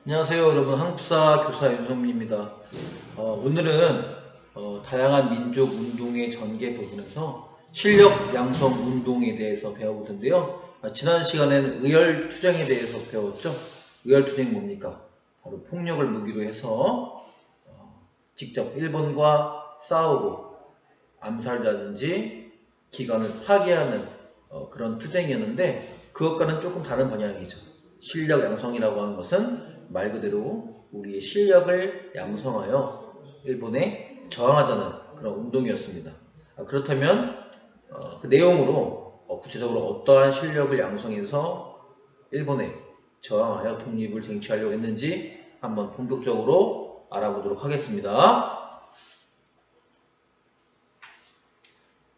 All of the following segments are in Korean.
안녕하세요 여러분, 한국사 교사 윤성민입니다. 오늘은 다양한 민족 운동의 전개 부분에서 실력 양성 운동에 대해서 배워볼 텐데요. 지난 시간에는 의열투쟁에 대해서 배웠죠. 의열투쟁이 뭡니까? 바로 폭력을 무기로 해서 직접 일본과 싸우고 암살이라든지 기관을 파괴하는 그런 투쟁이었는데, 그것과는 조금 다른 방향이죠. 실력 양성이라고 하는 것은 말 그대로 우리의 실력을 양성하여 일본에 저항하자는 그런 운동이었습니다. 그렇다면 그 내용으로 구체적으로 어떠한 실력을 양성해서 일본에 저항하여 독립을 쟁취하려고 했는지 한번 본격적으로 알아보도록 하겠습니다.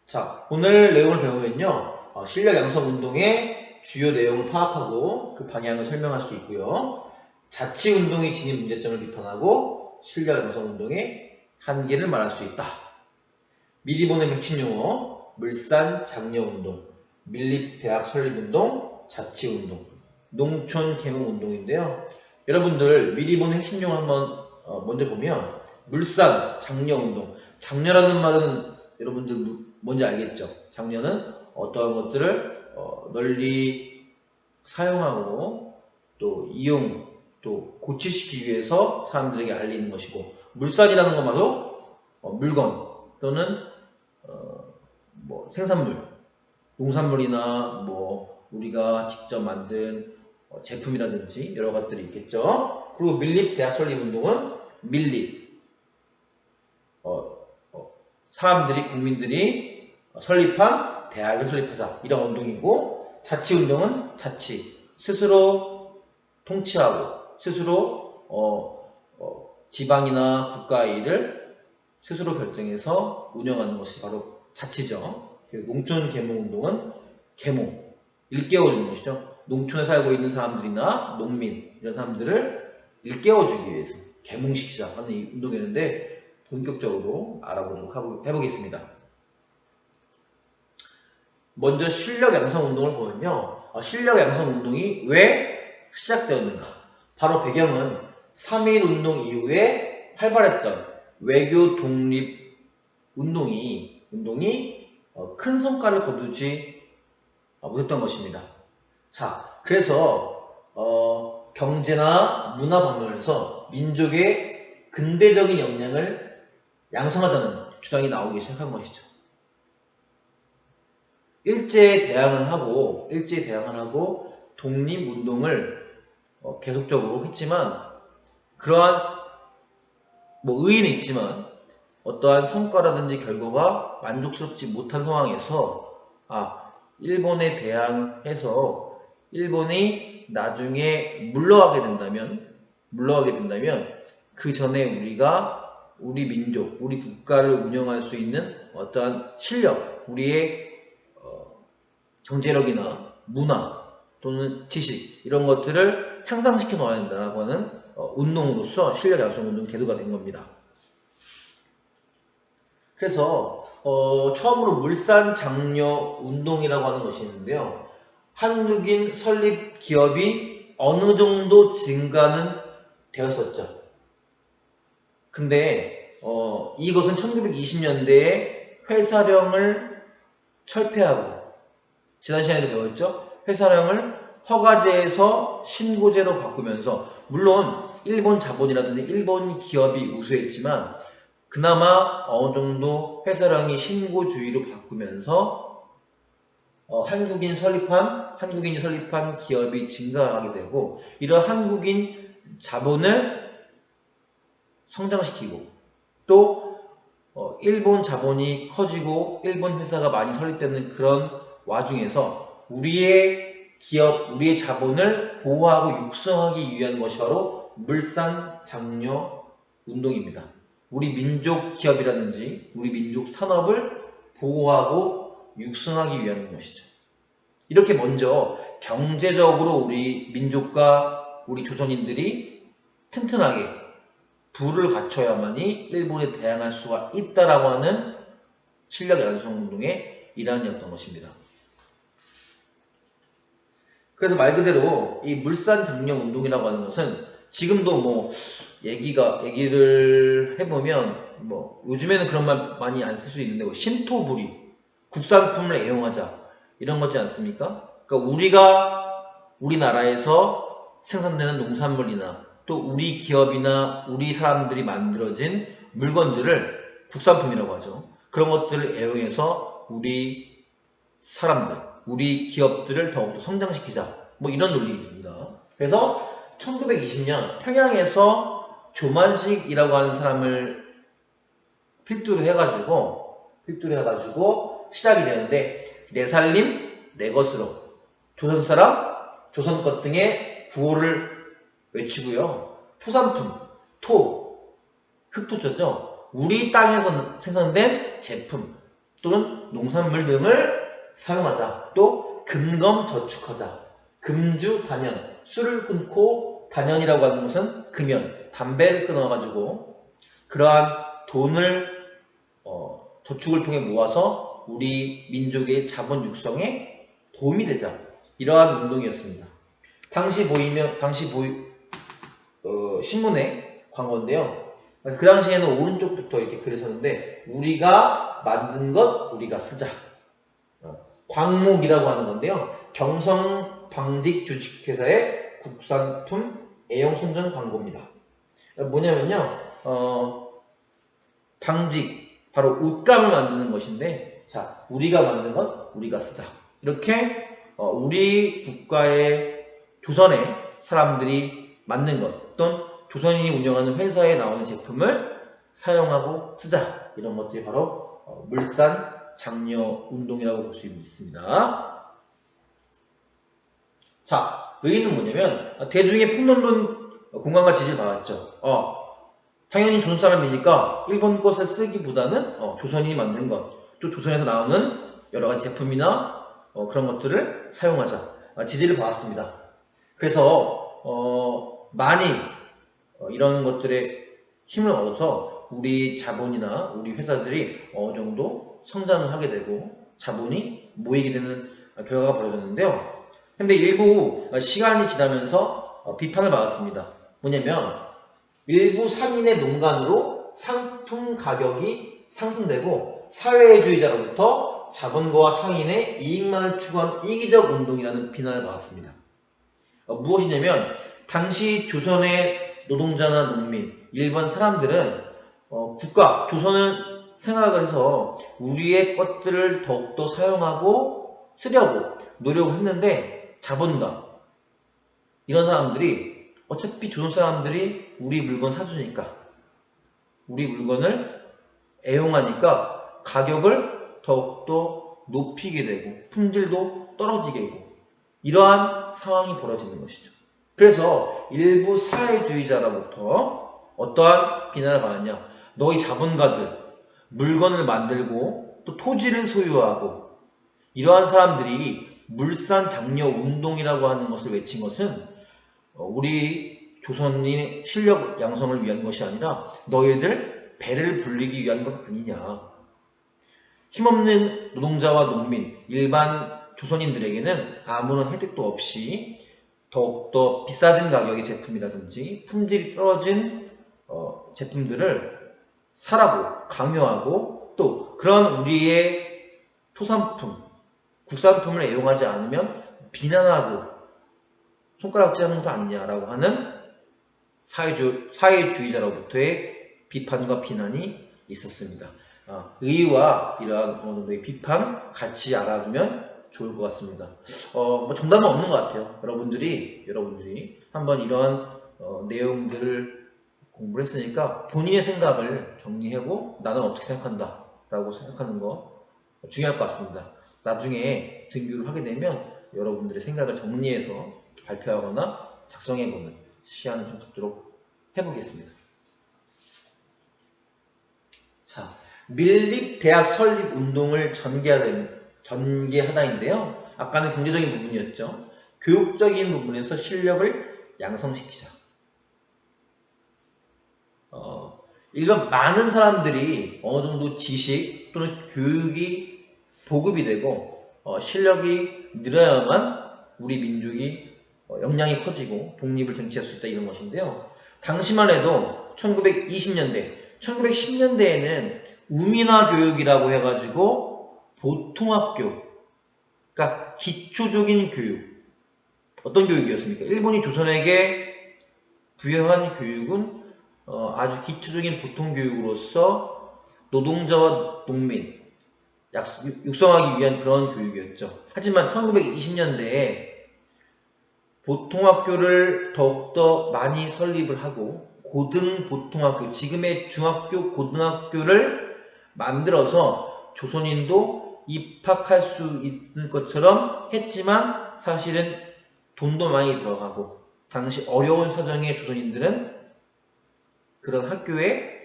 자, 오늘 내용을 배우면요, 실력 양성 운동의 주요 내용을 파악하고 그 방향을 설명할 수 있고요. 자치 운동이 지닌 문제점을 비판하고 실력 양성 운동의 한계를 말할 수 있다. 미리 보는 핵심 용어: 물산 장려 운동, 밀립 대학 설립 운동, 자치 운동, 농촌 계몽 운동인데요. 여러분들 미리 보는 핵심 용어 한번 먼저 보면, 물산 장려 운동. 장려라는 말은 여러분들 뭔지 알겠죠? 장려는 어떠한 것들을 널리 사용하고 또 이용 또 고치시키기 위해서 사람들에게 알리는 것이고, 물산이라는 것마저 물건 또는 뭐 생산물, 농산물이나 뭐 우리가 직접 만든 제품이라든지 여러 것들이 있겠죠. 그리고 밀립 대학 설립 운동은 밀립, 사람들이 국민들이 설립한 대학을 설립하자, 이런 운동이고, 자치 운동은 자치, 스스로 통치하고 스스로 지방이나 국가의 일을 스스로 결정해서 운영하는 것이 바로 자치죠. 농촌 계몽 운동은 계몽, 일깨워주는 것이죠. 농촌에 살고 있는 사람들이나 농민, 이런 사람들을 일깨워주기 위해서 계몽시키자 하는 이 운동이었는데, 본격적으로 알아보도록 해보겠습니다. 먼저 실력 양성 운동을 보면요, 실력 양성 운동이 왜 시작되었는가? 바로 배경은 3.1 운동 이후에 활발했던 외교 독립 운동이 큰 성과를 거두지 못했던 것입니다. 자, 그래서 경제나 문화 방면에서 민족의 근대적인 역량을 양성하자는 주장이 나오기 시작한 것이죠. 일제에 대항을 하고 독립운동을 계속적으로 했지만, 그러한 의의는 있지만 어떠한 성과라든지 결과가 만족스럽지 못한 상황에서 일본에 대항해서 일본이 나중에 물러가게 된다면 그 전에 우리 민족, 우리 국가를 운영할 수 있는 어떠한 실력, 우리의 경제력이나 문화 또는 지식, 이런 것들을 향상시켜 놓아야 된다고 하는 운동으로서 실력 양성 운동이 계도가 된 겁니다. 그래서 처음으로 물산 장려 운동이라고 하는 것이 있는데요, 한국인 설립 기업이 어느 정도 증가는 되었었죠. 근데 이것은 1920년대에 회사령을 철폐하고, 지난 시간에도 배웠죠? 회사령을 허가제에서 신고제로 바꾸면서, 물론 일본 자본이라든지 일본 기업이 우수했지만 그나마 어느 정도 회사령이 신고주의로 바꾸면서 한국인이 설립한 기업이 증가하게 되고, 이런 한국인 자본을 성장시키고, 또 일본 자본이 커지고 일본 회사가 많이 설립되는 그런 와중에서 우리의 기업, 우리의 자본을 보호하고 육성하기 위한 것이 바로 물산 장려 운동입니다. 우리 민족 기업이라든지 우리 민족 산업을 보호하고 육성하기 위한 것이죠. 이렇게 먼저 경제적으로 우리 민족과 우리 조선인들이 튼튼하게 부를 갖춰야만이 일본에 대항할 수가 있다라고 하는 실력 양성 운동의 일환이었던 것입니다. 그래서 말 그대로 이 물산 장려 운동이라고 하는 것은 지금도 뭐 얘기를 해보면 뭐 요즘에는 그런 말 많이 안 쓸 수 있는데 뭐 신토부리, 국산품을 애용하자 이런 거지 않습니까? 그러니까 우리나라에서 생산되는 농산물이나 또 우리 기업이나 우리 사람들이 만들어진 물건들을 국산품이라고 하죠. 그런 것들을 애용해서 우리 사람들, 우리 기업들을 더욱더 성장시키자. 뭐 이런 논리입니다. 그래서 1920년 평양에서 조만식이라고 하는 사람을 필두로 해가지고 시작이 되는데 내 살림 내 것으로 조선 사람 조선 것 등의 구호를 외치고요. 토산품, 흑토초죠. 우리 땅에서 생산된 제품 또는 농산물 등을 사용하자. 또 금검저축하자. 금주 단연, 술을 끊고 단연이라고 하는 것은 금연, 담배를 끊어가지고 그러한 돈을 저축을 통해 모아서 우리 민족의 자본 육성에 도움이 되자. 이러한 운동이었습니다. 신문의 광고인데요. 그 당시에는 오른쪽부터 이렇게 글을 썼는데 우리가 만든 것 우리가 쓰자. 광목이라고 하는 건데요. 경성방직주식회사의 국산품 애용선전 광고입니다. 뭐냐면요. 방직, 바로 옷감을 만드는 것인데 자, 우리가 만든 것 우리가 쓰자. 이렇게 우리 국가의 조선의 사람들이 만든 것 또는 조선인이 운영하는 회사에 나오는 제품을 사용하고 쓰자. 이런 것들이 바로 물산 장려 운동이라고 볼 수 있습니다. 자, 의의는 뭐냐면 대중의 풍론론 공감과 지지를 받았죠. 당연히 조선 사람이니까 일본 것을 쓰기보다는 조선인이 만든 것, 또 조선에서 나오는 여러 가지 제품이나 그런 것들을 사용하자. 지지를 받았습니다. 그래서 많이 이런 것들에 힘을 얻어서 우리 자본이나 우리 회사들이 어느 정도 성장을 하게 되고 자본이 모이게 되는 결과가 벌어졌는데요. 근데 일부 시간이 지나면서 비판을 받았습니다. 뭐냐면 일부 상인의 농간으로 상품 가격이 상승되고 사회주의자로부터 자본가와 상인의 이익만을 추구한 이기적 운동이라는 비난을 받았습니다. 무엇이냐면 당시 조선의 노동자나 농민, 일반 사람들은 조선을 생각을 해서 우리의 것들을 더욱더 사용하고 쓰려고 노력을 했는데 자본가, 이런 사람들이 어차피 조선 사람들이 우리 물건 사주니까 우리 물건을 애용하니까 가격을 더욱더 높이게 되고 품질도 떨어지게 되고 이러한 상황이 벌어지는 것이죠. 그래서 일부 사회주의자로부터 어떠한 비난을 받았냐. 너희 자본가들 물건을 만들고 또 토지를 소유하고 이러한 사람들이 물산 장려 운동이라고 하는 것을 외친 것은 우리 조선인의 실력 양성을 위한 것이 아니라 너희들 배를 불리기 위한 것 아니냐. 힘없는 노동자와 농민, 일반 조선인들에게는 아무런 혜택도 없이 더욱더 비싸진 가격의 제품이라든지 품질이 떨어진 제품들을 사라고 강요하고 또 그런 우리의 토산품, 국산품을 애용하지 않으면 비난하고 손가락질하는 것도 아니냐라고 하는 사회주의자로부터의 비판과 비난이 있었습니다. 의의와 이러한 어느 정도의 비판 같이 알아두면 좋을 것 같습니다. 뭐 정답은 없는 것 같아요. 여러분들이 한번 이러한 내용들을 공부를 했으니까 본인의 생각을 정리하고 나는 어떻게 생각한다 라고 생각하는 거 중요할 것 같습니다. 나중에 등교를 하게 되면 여러분들의 생각을 정리해서 발표하거나 작성해보는 시간을 좀 갖도록 해보겠습니다. 자, 밀립 대학 설립 운동을 전개하다인데요. 아까는 경제적인 부분이었죠. 교육적인 부분에서 실력을 양성시키자. 일반 많은 사람들이 어느 정도 지식 또는 교육이 보급이 되고 실력이 늘어야만 우리 민족이 역량이 커지고 독립을 쟁취할 수 있다 이런 것인데요. 당시만 해도 1910년대에는 우민화 교육이라고 해가지고 보통학교, 그러니까 기초적인 교육, 어떤 교육이었습니까? 일본이 조선에게 부여한 교육은 아주 기초적인 보통교육으로서 노동자와 농민, 육성하기 위한 그런 교육이었죠. 하지만 1920년대에 보통학교를 더욱더 많이 설립을 하고 고등보통학교, 지금의 중학교, 고등학교를 만들어서 조선인도 입학할 수 있는 것처럼 했지만 사실은 돈도 많이 들어가고 당시 어려운 사정의 조선인들은 그런 학교에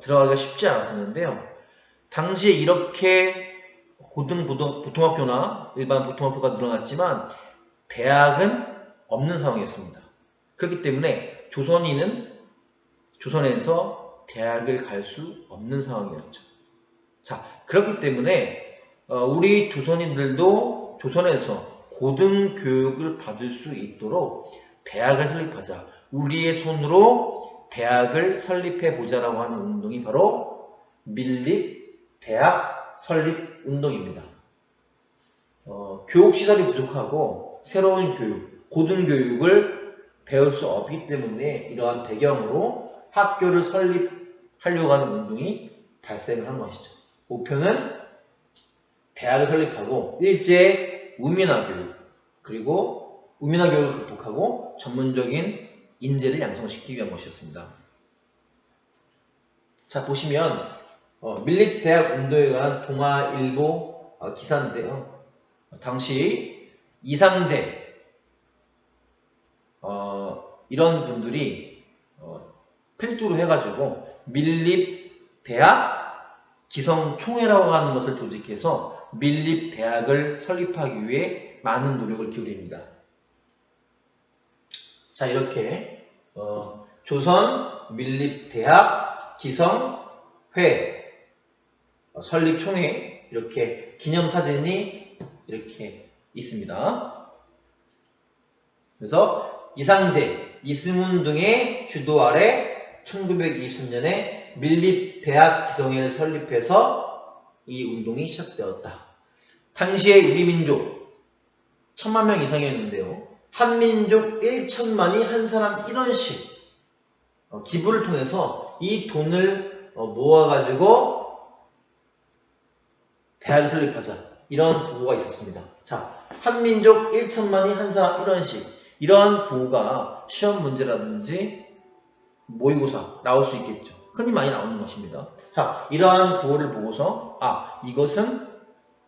들어가기가 쉽지 않았었는데요. 당시에 이렇게 보통학교나 일반 보통학교가 늘어났지만 대학은 없는 상황이었습니다. 그렇기 때문에 조선에서 대학을 갈 수 없는 상황이었죠. 자, 그렇기 때문에 우리 조선인들도 조선에서 고등교육을 받을 수 있도록 대학을 설립하자. 우리의 손으로 대학을 설립해 보자라고 하는 운동이 바로 밀립 대학 설립 운동입니다. 교육시설이 부족하고 새로운 교육, 고등교육을 배울 수 없기 때문에 이러한 배경으로 학교를 설립하려고 하는 운동이 발생을 한 것이죠. 목표는 대학을 설립하고 일제 우민화 교육, 그리고 우민화 교육을 극복하고 전문적인 인재를 양성시키기 위한 것이었습니다. 자, 보시면 밀립대학 운동에 관한 동아일보 기사인데요. 당시 이상재 이런 분들이 필두로 해가지고 밀립대학 기성총회라고 하는 것을 조직해서 밀립대학을 설립하기 위해 많은 노력을 기울입니다. 자, 이렇게 조선 밀립대학 기성회 설립총회 이렇게 기념사진이 이렇게 있습니다. 그래서 이상재, 이승훈 등의 주도 아래 1923년에 밀립대학 기성회를 설립해서 이 운동이 시작되었다. 당시에 우리 민족 1000만 명 이상이었는데요. 한민족 1천만이 한 사람 1원씩 기부를 통해서 이 돈을 모아가지고 대학을 설립하자. 이런 구호가 있었습니다. 자, 한민족 1천만이 한 사람 1원씩. 이러한 구호가 시험 문제라든지 모의고사 나올 수 있겠죠. 흔히 많이 나오는 것입니다. 자, 이러한 구호를 보고서 이것은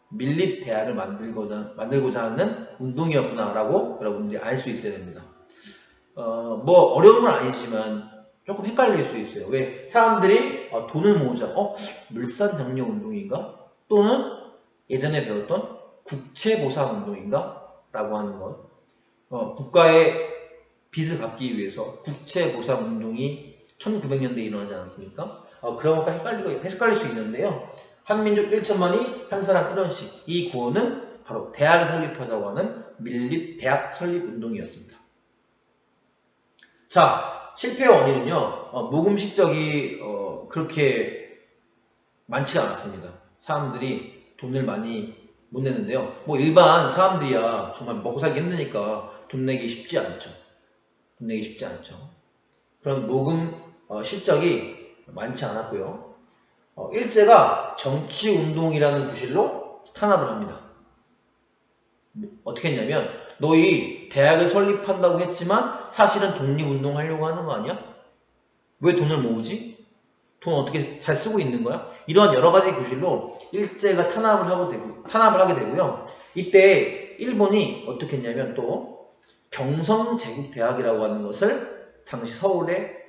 밀립대학을 만들고자 하는 운동이었구나라고 여러분들이 알 수 있어야 됩니다. 뭐 어려운 건 아니지만 조금 헷갈릴 수 있어요. 왜? 사람들이 돈을 모으자. 물산장려 운동인가? 또는 예전에 배웠던 국채보상 운동인가? 라고 하는 것. 국가의 빚을 갚기 위해서 국채보상 운동이 1900년대에 일어나지 않았습니까? 그런 것과 헷갈릴 수 있는데요. 한민족 1천만이 한 사람 1원씩. 이 구호는 바로 대학을 설립하자고 하는 밀립대학 설립 운동이었습니다. 자, 실패의 원인은요. 모금 실적이 그렇게 많지가 않았습니다. 사람들이 돈을 많이 못 내는데요. 뭐 일반 사람들이야 정말 먹고 살기 힘드니까 돈 내기 쉽지 않죠. 그런 모금 실적이 많지 않았고요. 일제가 정치운동이라는 구실로 탄압을 합니다. 어떻게 했냐면 너희 대학을 설립한다고 했지만 사실은 독립운동 하려고 하는 거 아니야? 왜 돈을 모으지? 돈 어떻게 잘 쓰고 있는 거야? 이러한 여러 가지 구실로 일제가 탄압을 하게 되고요. 이때 일본이 어떻게 했냐면 또 경성제국대학이라고 하는 것을 당시 서울에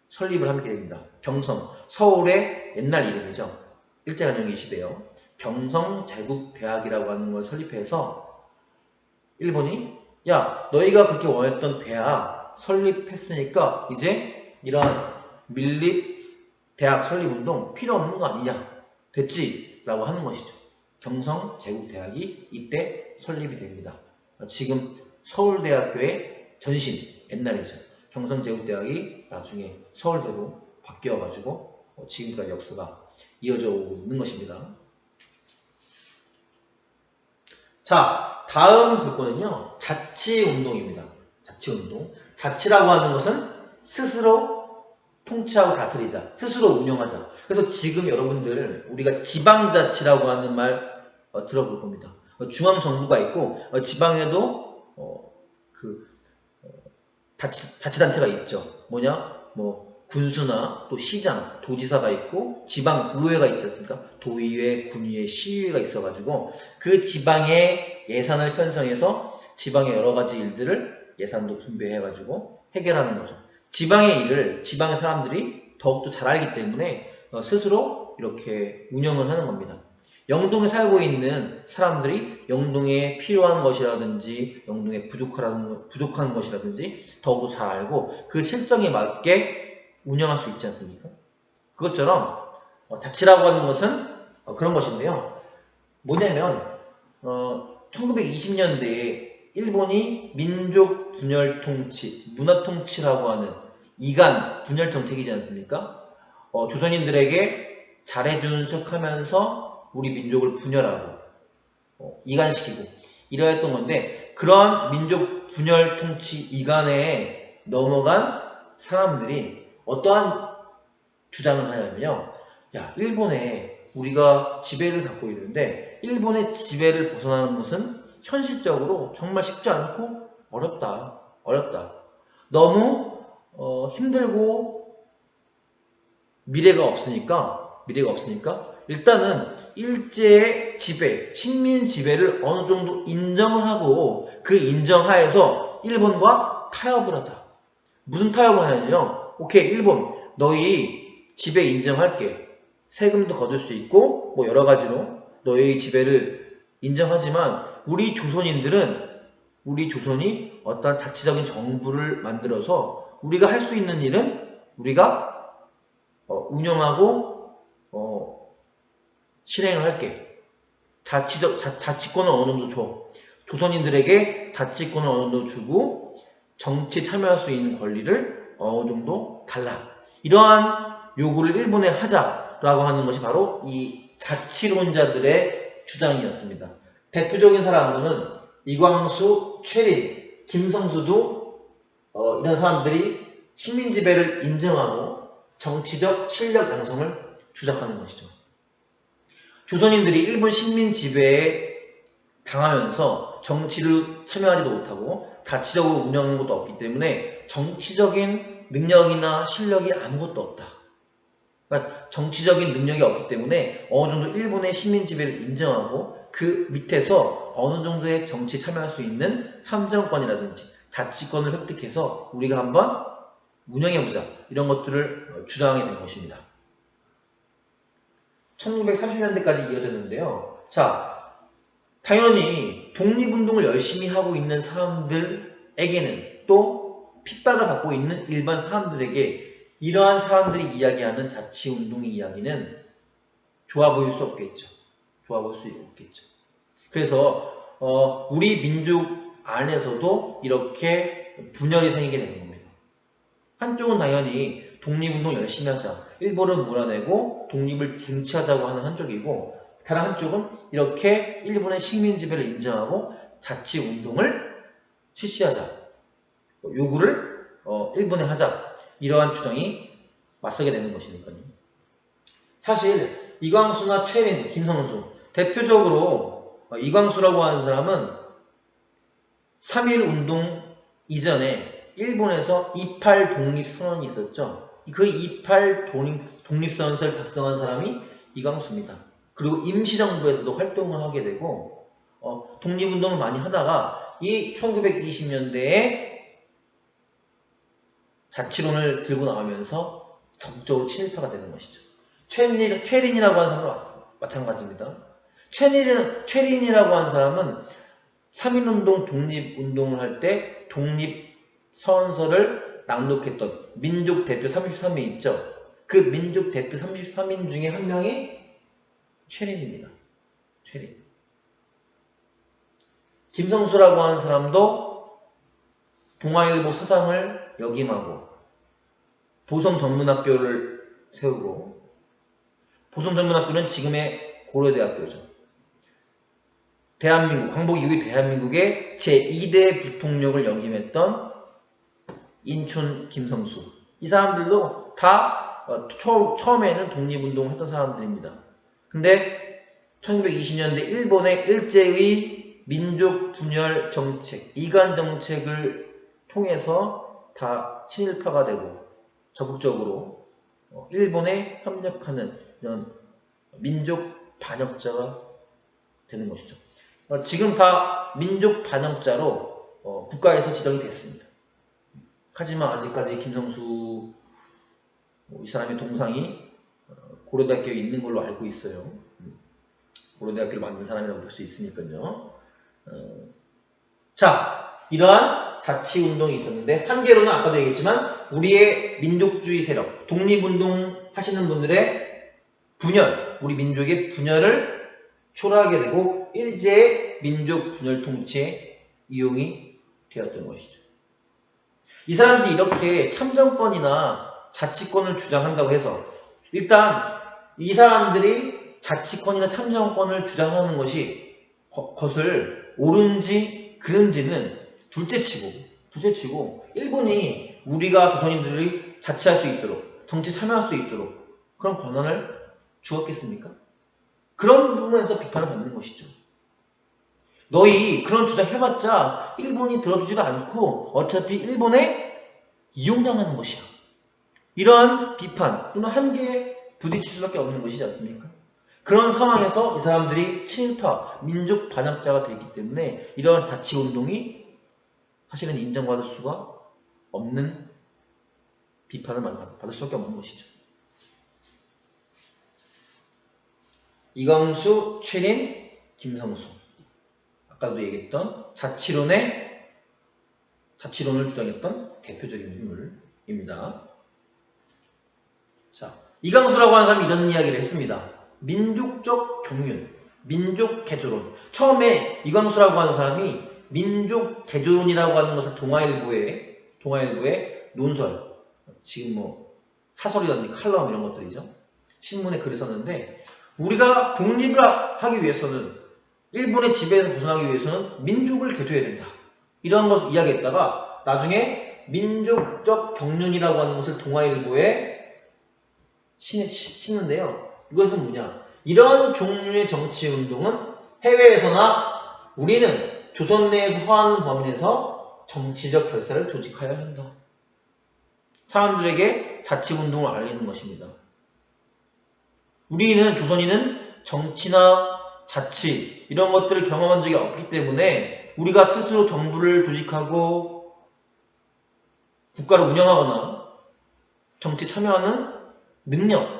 설립을 하게 됩니다. 경성, 서울의 옛날 이름이죠. 일제강점기 시대요. 경성제국대학이라고 하는 걸 설립해서 일본이 야, 너희가 그렇게 원했던 대학 설립했으니까 이제 이런 밀립대학 설립운동 필요 없는 거 아니냐? 됐지? 라고 하는 것이죠. 경성제국대학이 이때 설립이 됩니다. 지금 서울대학교의 전신, 옛날이죠. 경성제국대학이 나중에 서울대로 바뀌어가지고 지금까지 역사가 이어져 오고 있는 것입니다. 자, 다음 볼 거는요, 자치운동입니다. 자치운동. 자치라고 하는 것은 스스로 통치하고 다스리자, 스스로 운영하자. 그래서 지금 여러분들 우리가 지방자치라고 하는 말 들어볼 겁니다. 중앙정부가 있고 지방에도 자치단체가 있죠. 뭐냐? 뭐 군수나 또 시장, 도지사가 있고 지방의회가 있지 않습니까? 도의회, 군의회, 시의회가 있어가지고 그 지방의 예산을 편성해서 지방의 여러 가지 일들을 예산도 분배해가지고 해결하는 거죠. 지방의 일을 지방의 사람들이 더욱더 잘 알기 때문에 스스로 이렇게 운영을 하는 겁니다. 영동에 살고 있는 사람들이 영동에 필요한 것이라든지 영동에 부족한 것이라든지 더욱더 잘 알고 그 실정에 맞게 운영할 수 있지 않습니까? 그것처럼 자치라고 하는 것은 그런 것인데요. 뭐냐면 1920년대에 일본이 민족 분열 통치, 문화 통치라고 하는 이간 분열 정책이지 않습니까? 조선인들에게 잘해주는 척하면서 우리 민족을 분열하고 이간시키고 이러했던 건데, 그러한 민족 분열 통치 이간에 넘어간 사람들이 어떠한 주장을 하냐면요, 야, 일본에 우리가 지배를 받고 있는데 일본의 지배를 벗어나는 것은 현실적으로 정말 쉽지 않고 어렵다. 너무 힘들고 미래가 없으니까 일단은 일제의 지배, 식민 지배를 어느 정도 인정을 하고 그 인정하에서 일본과 타협을 하자. 무슨 타협을 하냐면요, 오케이, 일본 너희 지배 인정할게. 세금도 거둘 수 있고 뭐 여러 가지로 너희 지배를 인정하지만 우리 조선이 어떤 자치적인 정부를 만들어서 우리가 할 수 있는 일은 우리가 운영하고 실행을 할게. 자치권을 어느 정도 줘. 조선인들에게 자치권을 어느 정도 주고 정치에 참여할 수 있는 권리를 어느 정도 달라. 이러한 요구를 일본에 하자라고 하는 것이 바로 이 자치론자들의 주장이었습니다. 대표적인 사람으로는 이광수, 최린, 김성수도 이런 사람들이 식민지배를 인정하고 정치적 실력 양성을 주장하는 것이죠. 조선인들이 일본 식민지배에 당하면서 정치를 참여하지도 못하고 자치적으로 운영하는 것도 없기 때문에 정치적인 능력이나 실력이 아무것도 없다. 그러니까 정치적인 능력이 없기 때문에 어느 정도 일본의 식민지배를 인정하고 그 밑에서 어느 정도의 정치에 참여할 수 있는 참정권이라든지 자치권을 획득해서 우리가 한번 운영해보자, 이런 것들을 주장하게 된 것입니다. 1930년대까지 이어졌는데요. 자, 당연히 독립운동을 열심히 하고 있는 사람들에게는, 또 핍박을 받고 있는 일반 사람들에게 이러한 사람들이 이야기하는 자치운동의 이야기는 좋아 보일 수 없겠죠. 그래서 우리 민족 안에서도 이렇게 분열이 생기게 되는 겁니다. 한쪽은 당연히 독립운동 열심히 하자, 일본을 몰아내고 독립을 쟁취하자고 하는 한쪽이고, 다른 한쪽은 이렇게 일본의 식민지배를 인정하고 자치운동을 실시하자, 요구를 일본에 하자, 이러한 주장이 맞서게 되는 것이니까요. 사실 이광수나 최린, 김성수, 대표적으로 이광수라고 하는 사람은 3.1운동 이전에 일본에서 28 독립선언이 있었죠. 그 28 독립선언서를 작성한 사람이 이광수입니다. 그리고 임시정부에서도 활동을 하게 되고 독립운동을 많이 하다가 이 1920년대에 자치론을 들고 나오면서 적극적으로 친일파가 되는 것이죠. 최린이라고 하는 사람은 마찬가지입니다. 최린이라고 하는 사람은 3.1운동 독립운동을 할 때 독립선언서를 낭독했던 민족대표 33인 있죠. 그 민족대표 33인 중에 한 명이 최린입니다. 최린. 김성수라고 하는 사람도 동아일보 사장을 역임하고 보성전문학교를 세우고, 보성전문학교는 지금의 고려대학교죠. 대한민국, 광복 이후의 대한민국의 제2대 부통령을 역임했던 인촌 김성수. 이 사람들도 다 처음에는 독립운동을 했던 사람들입니다. 근데 1920년대 일본의 일제의 민족 분열 정책, 이간 정책을 통해서 다 친일파가 되고 적극적으로 일본에 협력하는 이런 민족 반역자가 되는 것이죠. 지금 다 민족 반역자로 국가에서 지정이 됐습니다. 하지만 아직까지 김성수 이 사람의 동상이 고려대학교에 있는 걸로 알고 있어요. 고려대학교를 만든 사람이라고 볼 수 있으니까요. 자, 이러한 자치운동이 있었는데, 한계로는 아까도 얘기했지만 우리의 민족주의 세력, 독립운동 하시는 분들의 분열, 우리 민족의 분열을 초래하게 되고 일제의 민족 분열 통치에 이용이 되었던 것이죠. 이 사람들이 이렇게 참정권이나 자치권을 주장한다고 해서, 일단 이 사람들이 자치권이나 참정권을 주장하는 것을 옳은지 그른지는 둘째치고 일본이 우리가 조선인들이 자치할 수 있도록, 정치 참여할 수 있도록 그런 권한을 주었겠습니까? 그런 부분에서 비판을 받는 것이죠. 너희 그런 주장 해봤자 일본이 들어주지도 않고 어차피 일본에 이용당하는 것이야. 이러한 비판 또는 한계에 부딪힐 수밖에 없는 것이지 않습니까? 그런 상황에서 이 사람들이 친일파, 민족 반역자가 되기 때문에 이러한 자치운동이 사실은 인정받을 수가 없는 비판을 받을 수밖에 없는 것이죠. 이광수, 최린, 김성수. 아까도 얘기했던 자치론을 주장했던 대표적인 인물입니다. 자, 이광수라고 하는 사람이 이런 이야기를 했습니다. 민족적 경륜, 민족 개조론. 처음에 이광수라고 하는 사람이 민족 개조론이라고 하는 것을 동아일보의 논설, 지금 뭐 사설이라든지 칼럼 이런 것들이죠. 신문에 글을 썼는데, 우리가 독립을 하기 위해서는, 일본의 지배에서 벗어나기 위해서는 민족을 개조해야 된다. 이런 것을 이야기했다가 나중에 민족적 경륜이라고 하는 것을 동아일보에 싣는데요. 이것은 뭐냐? 이런 종류의 정치운동은 해외에서나 우리는 조선 내에서 허하는 범위 내에서 정치적 결사를 조직하여야 한다. 사람들에게 자치운동을 알리는 것입니다. 조선인은 정치나 자치 이런 것들을 경험한 적이 없기 때문에 우리가 스스로 정부를 조직하고 국가를 운영하거나 정치 참여하는 능력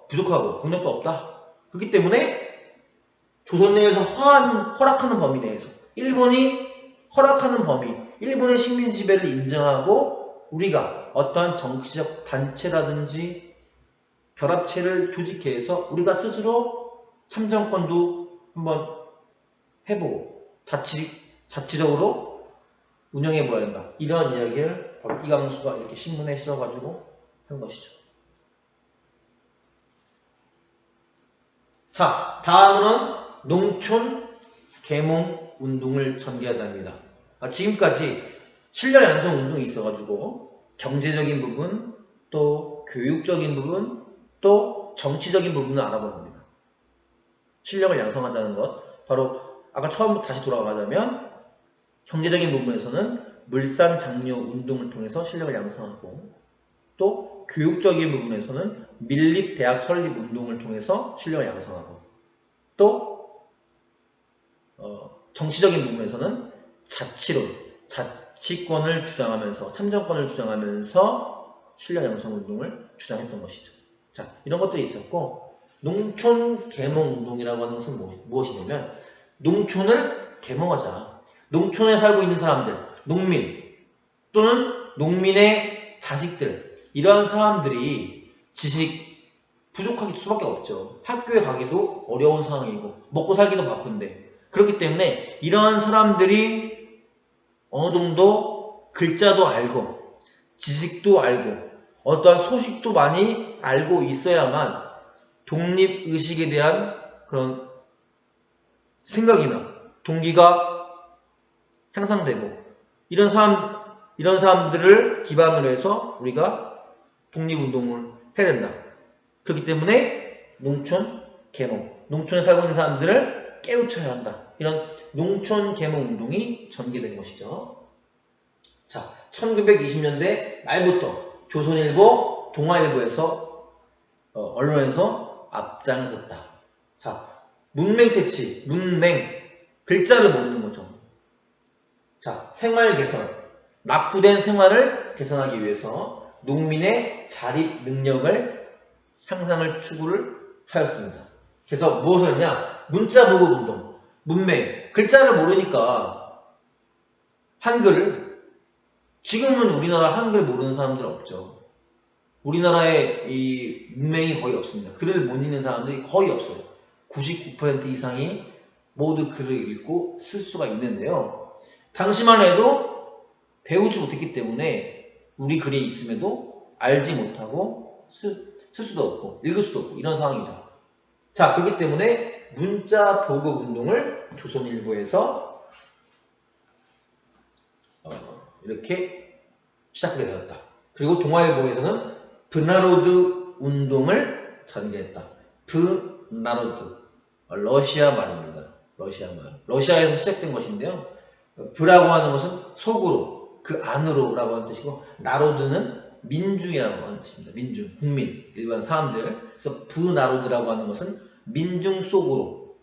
부족하고 능력도 없다. 그렇기 때문에 조선 내에서 허락하는 범위 내에서, 일본이 허락하는 범위, 일본의 식민 지배를 인정하고 우리가 어떠한 정치적 단체라든지 결합체를 조직해서 우리가 스스로 참정권도 한번 해보고 자치적으로 운영해봐야 한다. 이러한 이야기를 바로 이광수가 이렇게 신문에 실어가지고 한 것이죠. 자, 다음은 농촌 계몽 운동을 전개하답니다. 지금까지 신라 양성 운동이 있어가지고 경제적인 부분, 또 교육적인 부분, 또 정치적인 부분을 알아본 겁니다. 실력을 양성하자는 것, 바로 아까 처음부터 다시 돌아가자면 경제적인 부분에서는 물산 장려 운동을 통해서 실력을 양성하고, 또 교육적인 부분에서는 밀립 대학 설립 운동을 통해서 실력을 양성하고, 또 정치적인 부분에서는 자치론, 자치권을 주장하면서, 참정권을 주장하면서 실력 양성 운동을 주장했던 것이죠. 자, 이런 것들이 있었고, 농촌 계몽 운동이라고 하는 것은 무엇이냐면, 농촌을 계몽하자. 농촌에 살고 있는 사람들, 농민 또는 농민의 자식들, 이러한 사람들이 지식 부족할 수밖에 없죠. 학교에 가기도 어려운 상황이고 먹고 살기도 바쁜데, 그렇기 때문에 이러한 사람들이 어느 정도 글자도 알고 지식도 알고 어떠한 소식도 많이 알고 있어야만 독립의식에 대한 그런 생각이나 동기가 향상되고 이런 사람들을 기반으로 해서 우리가 독립운동을 해야 된다. 그렇기 때문에 농촌 계몽, 농촌에 살고 있는 사람들을 깨우쳐야 한다. 이런 농촌 계몽 운동이 전개된 것이죠. 자, 1920년대 말부터 조선일보, 동아일보에서 언론에서 앞장섰다. 자, 문맹퇴치, 문맹, 글자를 모르는 거죠. 자, 생활 개선, 낙후된 생활을 개선하기 위해서 농민의 자립 능력을 향상을 추구를 하였습니다. 그래서 무엇을 했냐? 문자 보급 운동, 문맹, 글자를 모르니까 한글을, 지금은 우리나라 한글 모르는 사람들 없죠. 우리나라에 이 문맹이 거의 없습니다. 글을 못 읽는 사람들이 거의 없어요. 99% 이상이 모두 글을 읽고 쓸 수가 있는데요. 당시만 해도 배우지 못했기 때문에 우리 글이 있음에도 알지 못하고 쓸 수도 없고 읽을 수도 없고 이런 상황이죠. 자, 그렇기 때문에 문자 보급 운동을 조선일보에서 이렇게 시작하게 되었다. 그리고 동아일보에서는 브나로드 운동을 전개했다. 브나로드, 러시아 말입니다. 러시아 말. 러시아에서 시작된 것인데요. 브라고 하는 것은 속으로, 그 안으로라고 하는 뜻이고, 나로드는 민중이라고 하는 뜻입니다. 민중, 국민, 일반 사람들. 그래서 브나로드라고 하는 것은 민중 속으로,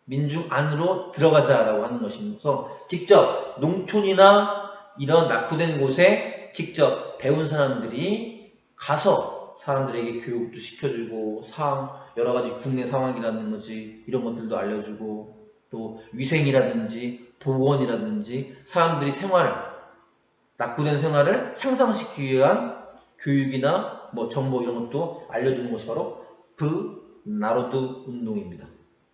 민중 안으로 들어가자라고 하는 것이면서 직접 농촌이나 이런 낙후된 곳에 직접 배운 사람들이 가서 사람들에게 교육도 시켜주고 여러 가지 국내 상황이라든지 이런 것들도 알려주고 또 위생이라든지 보건이라든지 사람들이 낙후된 생활을 향상시키기 위한 교육이나 정보 이런 것도 알려주는 것이 바로 브나로드 운동입니다.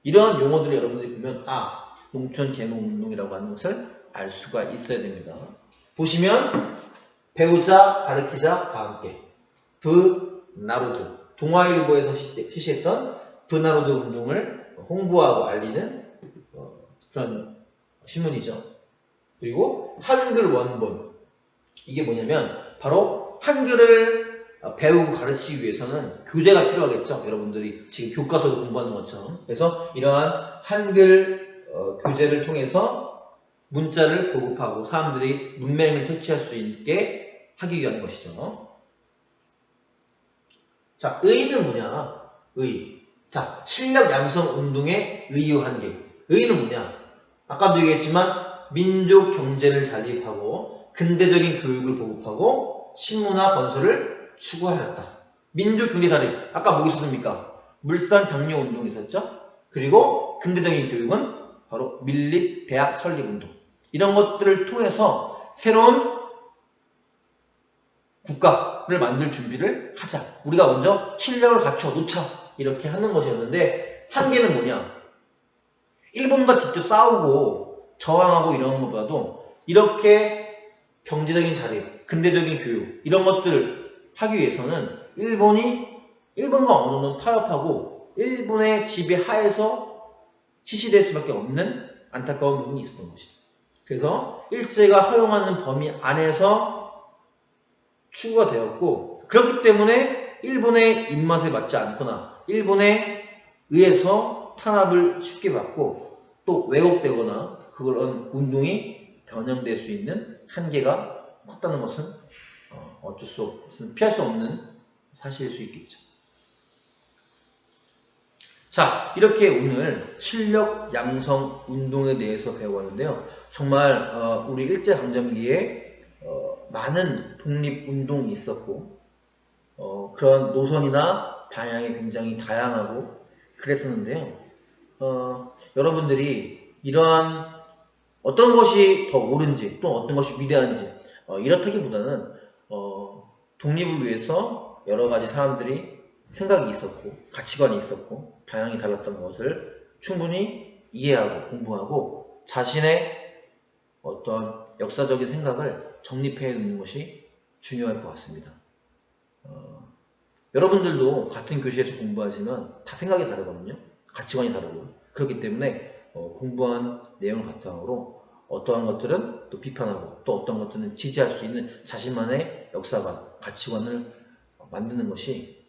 이러한 용어들을 여러분들이 보면 농촌 계몽 운동이라고 하는 것을 알 수가 있어야 됩니다. 보시면 배우자, 가르치자 다 함께 브나로드, 동아일보에서 실시했던 브나로드 운동을 홍보하고 알리는 그런 신문이죠. 그리고 한글 원본, 이게 뭐냐면 바로 한글을 배우고 가르치기 위해서는 교재가 필요하겠죠. 여러분들이 지금 교과서를 공부하는 것처럼. 그래서 이러한 한글 교재를 통해서 문자를 보급하고 사람들이 문맹을 퇴치할 수 있게 하기 위한 것이죠. 자, 의는 뭐냐? 의. 자, 실력 양성 운동의 의의 한계. 의는 뭐냐? 아까도 얘기했지만 민족 경제를 잔립하고 근대적인 교육을 보급하고 신문화 건설을 추구하였다. 민족 경제 잔립. 아까 뭐 있었습니까? 물산 장려 운동이 있었죠? 그리고 근대적인 교육은 바로 밀립 대학 설립 운동. 이런 것들을 통해서 새로운 국가를 만들 준비를 하자. 우리가 먼저 실력을 갖춰 놓자. 이렇게 하는 것이었는데 한계는 뭐냐? 일본과 직접 싸우고 저항하고 이런 것보다도 이렇게 경제적인 자립, 근대적인 교육 이런 것들을 하기 위해서는 일본과 어느 정도 타협하고 일본의 지배 하에서 실시될 수밖에 없는 안타까운 부분이 있었던 것이죠. 그래서 일제가 허용하는 범위 안에서 추구가 되었고 그렇기 때문에 일본의 입맛에 맞지 않거나 일본에 의해서 탄압을 쉽게 받고 또 왜곡되거나 그런 운동이 변형될 수 있는 한계가 컸다는 것은 어쩔 수 없는, 피할 수 없는 사실일 수 있겠죠. 자, 이렇게 오늘 실력 양성 운동에 대해서 배워봤는데요. 정말 우리 일제강점기에 많은 독립운동이 있었고 그런 노선이나 방향이 굉장히 다양하고 그랬었는데요. 여러분들이 이러한 어떤 것이 더 옳은지 또 어떤 것이 위대한지 이렇다기보다는 독립을 위해서 여러 가지 사람들이 생각이 있었고 가치관이 있었고 방향이 달랐던 것을 충분히 이해하고 공부하고 자신의 어떤 역사적인 생각을 정립해 놓는 것이 중요할 것 같습니다. 여러분들도 같은 교실에서 공부하시면 다 생각이 다르거든요. 가치관이 다르고. 그렇기 때문에 공부한 내용을 바탕으로 어떠한 것들은 또 비판하고 또 어떤 것들은 지지할 수 있는 자신만의 역사관, 가치관을 만드는 것이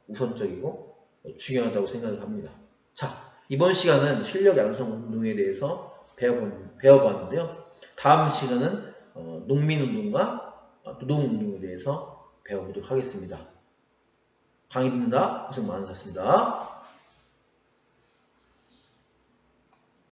우선적이고 중요하다고 생각을 합니다. 자, 이번 시간은 실력 양성 운동에 대해서 배워봤는데요. 다음 시간은 농민운동과 노동운동에 대해서 배워보도록 하겠습니다. 강의 듣느라 고생 많으셨습니다.